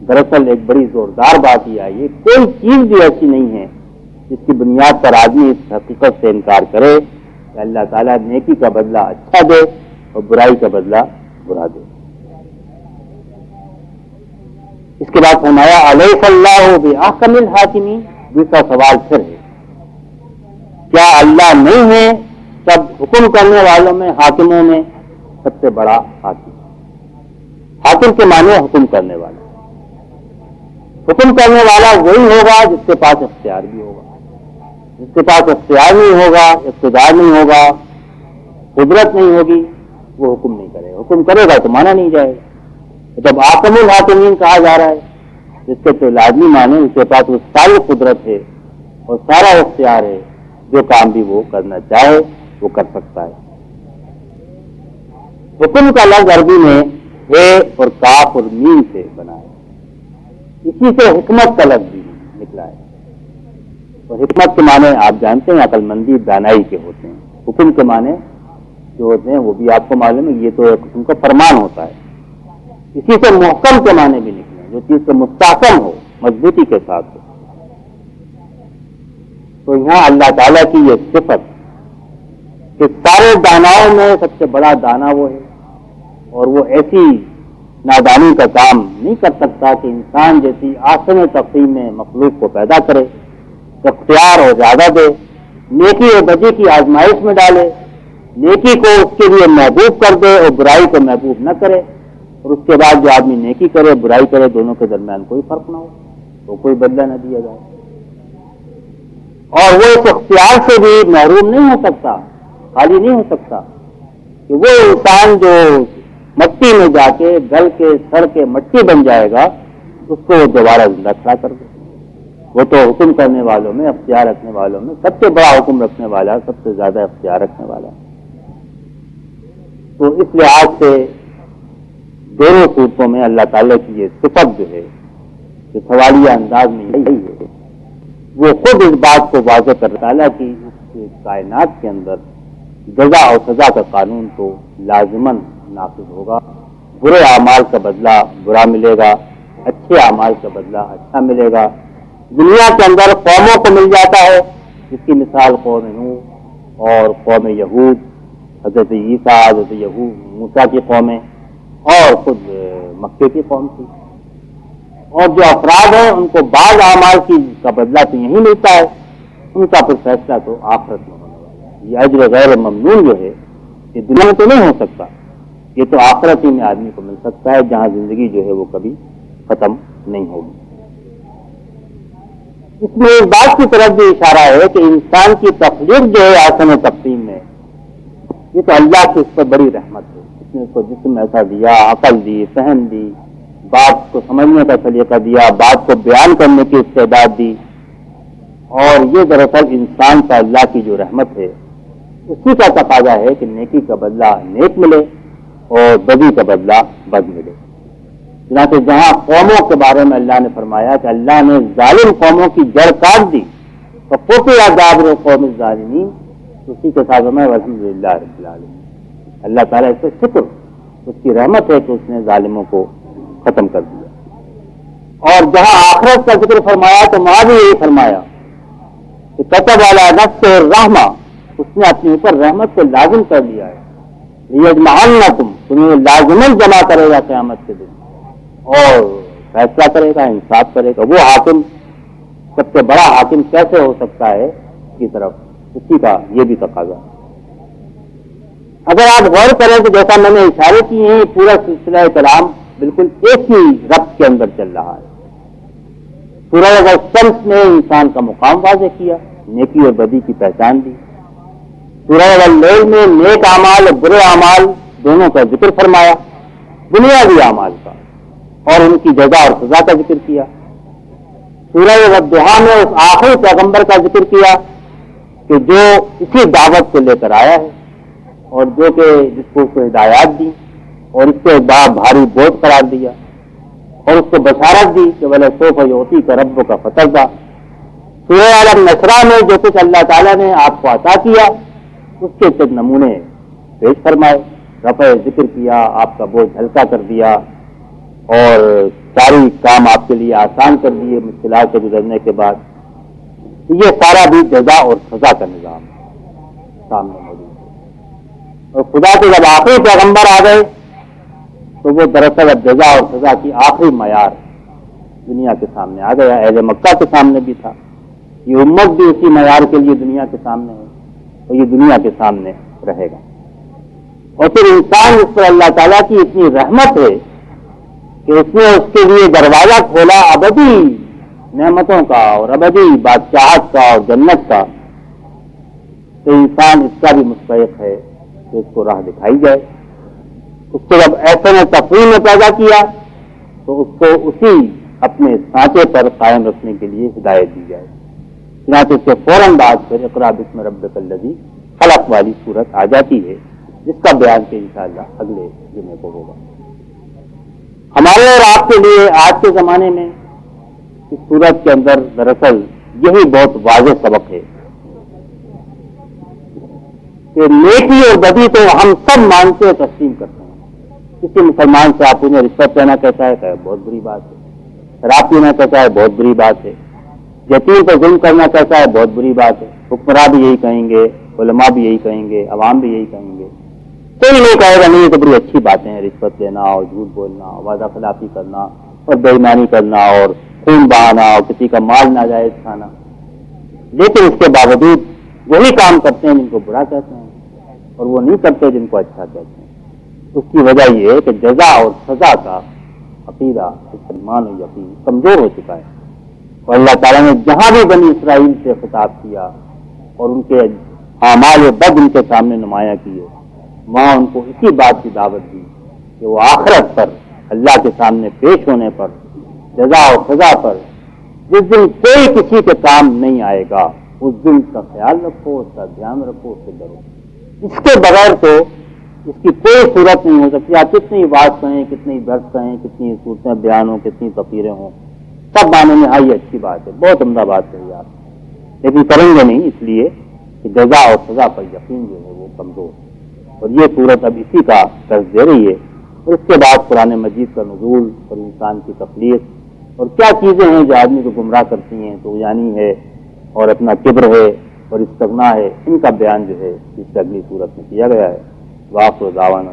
دراصل ایک بڑی زوردار بات یہ آئی ہے، کوئی چیز بھی ایسی نہیں ہے جس کی بنیاد پر آدمی اس حقیقت سے انکار کرے کہ اللہ تعالیٰ نیکی کا بدلہ اچھا دے اور برائی کا بدلہ برا دے۔ اس کے بعد فرمایا الیس اللہ بأحکم الحاکمین۔ دوسرا سوال پھر ہے، کیا اللہ نہیں ہے حکم کرنے والوں میں، حاکموں میں سب سے بڑا حاکم۔ حاکم کے معنی حکم کرنے والا۔ حکم کرنے والا وہی ہوگا جس کے پاس اختیار بھی ہوگا۔ جس کے پاس اختیار نہیں ہوگا، اقتدار نہیں ہوگا، قدرت نہیں ہوگی، وہ حکم نہیں کرے گا۔ حکم کرے گا تو مانا نہیں جائے گا۔ جب احکم الحاکمین کہا جا رہا ہے، جس کے تو لازمی معنی اس کے پاس وہ ساری قدرت ہے اور سارا اختیار ہے، جو کام بھی وہ کرنا چاہے وہ کر سکتا ہے۔ حکم کا لفظ عربی میں ہے اور کاف اور میم سے بنا ہے، اسی سے حکمت کا لفظ بھی نکلا ہے۔ اور حکمت کے معنی آپ جانتے ہیں عقل مندی دانائی کے ہوتے ہیں۔ حکم کے معنی جو ہوتے ہیں وہ بھی آپ کو معلوم ہے، یہ تو ایک قسم کا فرمان ہوتا ہے۔ اسی سے محکم کے معنی بھی نکلے ہیں، جو چیز سے مستحکم ہو، مضبوطی کے ساتھ ہو۔ تو یہاں اللہ تعالیٰ کی یہ صفت کہ سارے داناؤں میں سب سے بڑا دانا وہ ہے، اور وہ ایسی نادانی کا کام نہیں کر سکتا کہ انسان جیسی آسن تقسیم میں مخلوق کو پیدا کرے، اختیار اور زیادہ دے، نیکی اور بدی کی آزمائش میں ڈالے، نیکی کو اس کے لیے محبوب کر دے اور برائی کو محبوب نہ کرے، اور اس کے بعد جو آدمی نیکی کرے برائی کرے دونوں کے درمیان کوئی فرق نہ ہو، تو کوئی بدلہ نہ دیا جائے۔ اور وہ اس اختیار سے بھی محروم نہیں ہو سکتا، خالی نہیں ہو سکتا کہ وہ انسان جو مٹی میں جا کے گل کے سڑ کے مٹی بن جائے گا اس کو وہ دوبارہ زندہ کھڑا کر دے۔ وہ تو حکم کرنے والوں میں، اختیار رکھنے والوں میں سب سے بڑا حکم رکھنے والا، سب سے زیادہ اختیار رکھنے والا۔ تو اس لحاظ سے دونوں صورتوں میں اللہ تعالیٰ کی یہ صفت جو ہے کہ سوالیہ انداز میں یہی ہے، وہ خود اس بات کو واضح کر تعالیٰ کی اس کائنات کے اندر جزا اور سزا کا قانون تو لازماً نافذ ہوگا۔ برے اعمال کا بدلہ برا ملے گا، اچھے اعمال کا بدلہ اچھا ملے گا۔ دنیا کے اندر قوموں کو مل جاتا ہے، جس کی مثال قوم نوح اور قوم یہود، حضرت عیسیٰ، حضرت موسیٰ کی قومیں اور خود مکے کی قوم تھی۔ اور جو افراد ہیں ان کو بعض اعمال کا بدلہ تو یہی ملتا ہے، ان کا پھر فیصلہ تو آخرت میں ہونے والا ہے۔ یہ اجر غیر ممنون جو ہے یہ دنیا میں تو نہیں ہو سکتا، یہ تو آخرت ہی میں آدمی کو مل سکتا ہے، جہاں زندگی جو ہے وہ کبھی ختم نہیں ہوگی۔ اس میں اس بات کی طرف بھی اشارہ ہے کہ انسان کی تخلیق جو ہے آسن و تقسیم میں، یہ تو اللہ کی اس پر بڑی رحمت ہے۔ اس نے اس کو جسم ایسا دیا، عقل دی، فہم دی، بات کو سمجھنے کا سلیقہ دیا، بات کو بیان کرنے کی استعداد دی، اور یہ دراصل انسان کا اللہ کی جو رحمت ہے اسی کا تقاضا ہے کہ نیکی کا بدلہ نیک ملے اور بدی کا بدلہ بد ملے۔ چنانچہ جہاں قوموں کے بارے میں اللہ نے فرمایا کہ اللہ نے ظالم قوموں کی جڑ کاٹ دی، تو قطع دابر قوم الظالمین، اسی کے ساتھ میں الحمدللہ رب العالمین، اللہ تعالیٰ اس سے شکر، اس کی رحمت ہے کہ اس نے ظالموں کو ختم کر دیا۔ اور جہاں آخرت کا ذکر فرمایا تو وہاں بھی یہی فرمایا کہ کتب علی نفسہ الرحمہ، اس نے اپنے اوپر رحمت کو لازم کر لیا ہے۔ لیجمعنکم، تمہیں لازماً جمع کرے گا قیامت کے دن اور فیصلہ کرے گا، انصاف کرے گا۔ وہ حاکم سب سے بڑا حاکم کیسے ہو سکتا ہے کی طرف اسی کا یہ بھی تقاضا۔ اگر آپ غور کریں تو جیسا میں نے اشارے کیے ہیں، پورا سلسلہ کلام بالکل ایک ہی ربط کے اندر چل رہا ہے۔ سورہ الشمس نے انسان کا مقام واضح کیا، نیکی اور بدی کی پہچان دی۔ سورہ اللیل میں نیک اعمال اور برے اعمال دونوں کا ذکر فرمایا، دنیاوی اعمال کا اور ان کی جزا اور سزا کا ذکر کیا۔ سورہ والضحیٰ میں اس آخری پیغمبر کا ذکر کیا کہ جو اسی دعوت کو لے کر آیا ہے اور جو کہ جس کو اس کو ہدایات دی اور اس کے بعد بھاری بوجھ قرار دیا اور اس کو بشارت دی کہ وَلَسَوْفَ يُعْطِيكَ رَبُّكَ فَتَرْضَىٰ۔ سورہ النصر میں جو کچھ اللہ تعالیٰ نے آپ کو عطا کیا اس کے چند نمونے پیش فرمائے، رفع ذکر کیا، آپ کا بوجھ ہلکا کر دیا اور ساری کام آپ کے لیے آسان کر دیے مشکلات سے گزرنے کے بعد۔ یہ سارا بھی جزا اور سزا کا نظام سامنے موجود ہے۔ اور خدا کے جب آخری پیغمبر آ گئے تو وہ دراصل اب جزا اور سزا کی آخری معیار دنیا کے سامنے آ گیا۔ اہل مکہ کے سامنے بھی تھا، یہ امت بھی اسی معیار کے لیے دنیا کے سامنے ہے اور یہ دنیا کے سامنے رہے گا. اور پھر انسان اس پر اللہ تعالیٰ کی اتنی رحمت ہے کہ اس نے اس کے لیے دروازہ کھولا ابدی نعمتوں کا اور ابدی بادشاہت کا اور جنت کا، تو انسان اس کا بھی مستحق ہے کہ اس کو راہ دکھائی جائے. اس کو جب ایسے میں تفریح میں پیدا کیا تو اس کو اسی اپنے سانچے پر قائم رکھنے کے لیے ہدایت دی جائے. چنانچہ اس کے فوراً بعد پھر اقرأ باسم ربک الذی خلق والی صورت آ جاتی ہے، جس کا بیان کہ انشاءاللہ اگلے جمعے کو ہوگا. ہمارے اور آپ کے لیے آج کے زمانے میں اس صورت کے اندر دراصل یہی بہت واضح سبق ہے کہ نیکی اور بدی تو ہم سب مانتے اور تسلیم کرتے ہیں. کسی مسلمان سے آپ انہیں رشوت لینا کہتا ہے کہ بہت بری بات ہے، شراب پینا کہتا ہے بہت بری بات ہے، یتیم پر ظلم کرنا کہتا ہے بہت بری بات ہے. حکمراں بھی یہی کہیں گے، علماء بھی یہی کہیں گے، عوام بھی یہی کہیں گے. کوئی نہیں کہے گا نہیں یہ تو بڑی اچھی باتیں ہیں، رشوت لینا اور جھوٹ بولنا، وعدہ خلافی کرنا اور بے ایمانی کرنا اور خون بہانا اور کسی کا مال ناجائز کھانا. لیکن اس کے باوجود وہی کام کرتے ہیں جن کو برا کہتے ہیں اور وہ نہیں کرتے جن کو اچھا کہتے ہیں. اس کی وجہ یہ ہے کہ جزا اور سزا کا عقیدہ ایمان و یقین کمزور ہو چکا ہے. اور اللہ تعالیٰ نے جہاں بھی بنی اسرائیل سے خطاب کیا اور ان کے اعمال بد ان کے سامنے نمایاں کیے، وہاں ان کو اسی بات کی دعوت دی کہ وہ آخرت پر اللہ کے سامنے پیش ہونے پر جزا اور سزا پر جس دن کوئی کسی کے کام نہیں آئے گا اس دن کا خیال رکھو، اس کا دھیان رکھو، اس سے ڈرو. اس کے بغیر تو اس کی کوئی صورت نہیں ہو سکتی. آپ کتنی بات کہیں، کتنی درس کہیں، کتنی صورتیں بیان ہوں، کتنی تقریریں ہوں، سب معنی میں ہاں یہ اچھی بات ہے، بہت عمدہ بات کہی آپ، لیکن کریں گے نہیں اس لیے کہ جزا اور سزا پر یقین جو ہے وہ کمزور ہے. اور یہ صورت اب اسی کا درس دے رہی ہے. اور اس کے بعد قرآن مجید کا نزول اور انسان کی تخلیق اور کیا چیزیں ہیں جو آدمی کو گمراہ کرتی ہیں، طغیانی ہے اور اپنا کبر ہے اور استغنا ہے، ان کا بیان جو ہے اس اگلی صورت میں کیا گیا ہے. واقع دعوانا